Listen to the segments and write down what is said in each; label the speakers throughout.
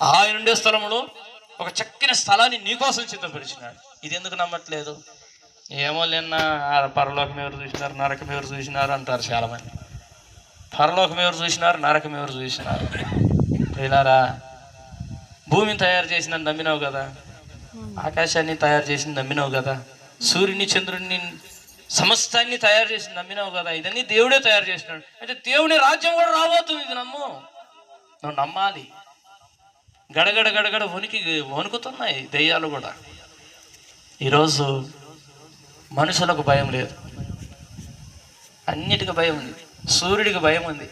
Speaker 1: ఆయన ఉండే స్థలంలో ఒక చక్కని స్థలాన్ని నీకోసం సిద్ధపరిచినాడు. ఇది ఎందుకు నమ్మట్లేదు? ఏమో నిన్న పరలోకం ఎవరు చూసినారు, నరకం ఎవరు చూసినారు అంటారు చాలామంది. పరలోకం ఎవరు చూసినారు, నరకం ఎవరు చూసినారు? ప్రియులారా, భూమిని తయారు చేసిన నమ్మినావు కదా, ఆకాశాన్ని తయారు చేసి నమ్మినావు కదా, సూర్యుని చంద్రుడిని సమస్తాన్ని తయారు చేసి నమ్మినావు కదా. ఇదన్నీ దేవుడే తయారు చేసినాడు. అయితే దేవుని రాజ్యం కూడా రాబోతుంది. ఇది నమ్ము, నువ్వు నమ్మాలి. గడగడ గడగడ వణుకుతున్నాయి దెయ్యాలు కూడా. ఈరోజు మనుషులకు భయం లేదు, అన్నిటికీ భయం ఉంది. సూర్యుడికి భయం ఉంది,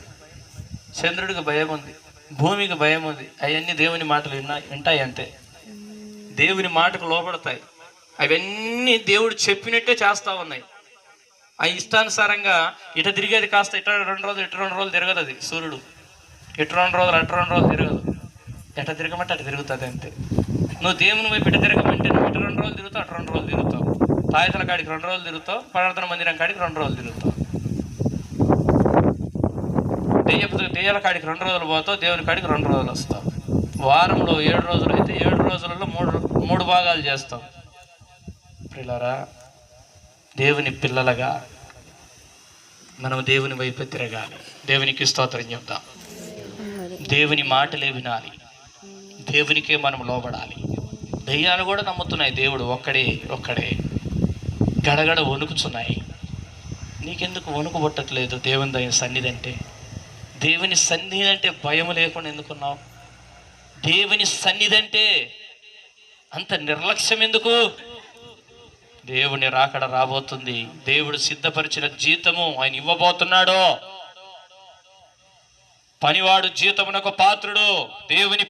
Speaker 1: చంద్రుడికి భయం ఉంది, భూమికి భయం ఉంది. అవన్నీ దేవుని మాటలు వింటాయి అంతే, దేవుని మాటకు లోపడతాయి. అవన్నీ దేవుడు చెప్పినట్టే చేస్తూ ఉన్నాయి. ఆ ఇష్టానుసారంగా ఇట తిరిగేది కాస్త ఇట 2 రోజులు ఇటు 2 రోజులు తిరగదు. అది సూర్యుడు ఇటు 2 రోజులు అటు 2 రోజులు తిరగదు. ఎట తిరగమంటే అటు తిరుగుతుంది అంతే. నువ్వు దేవుని వైపు ఇట తిరగమంటే నువ్వు ఇటు 2 రోజులు తిరుగుతావు, అటు 2 రోజులు తిరుగుతావు. తాయితల కాడికి 2 రోజులు తిరుగుతావు, ప్రార్థన మందిరం కాడికి 2 రోజులు తిరుగుతావు. దెయ్యాల కాడికి 2 రోజులు పోతావు, దేవుని కాడికి 2 రోజులు వస్తావు. వారంలో 7 రోజులు అయితే 7 రోజులలో 3 భాగాలు చేస్తావు. ప్రియులారా, దేవుని పిల్లలుగా మనం దేవుని వైపు తిరగాలి. దేవునికి స్తోత్రం చెప్తాం. దేవుని మాటలే వినాలి, దేవునికే మనం లోబడాలి. దెయ్యాలు కూడా నమ్ముతున్నాయి దేవుడు ఒక్కడే. గడగడ వణుకుతున్నాయి. నీకెందుకు వణుకు పుట్టట్లేదు? దేవుని సన్నిధి అంటే, దేవుని సన్నిధి అంటే భయం లేకుండా ఎందుకున్నావు? దేవుని సన్నిధి అంటే అంత నిర్లక్ష్యం ఎందుకు? దేవుని రాకడ రాబోతుంది. దేవుడు సిద్ధపరిచిన జీతము ఆయన ఇవ్వబోతున్నాడు. పనివాడు జీతమునకు పాత్రుడు. దేవుని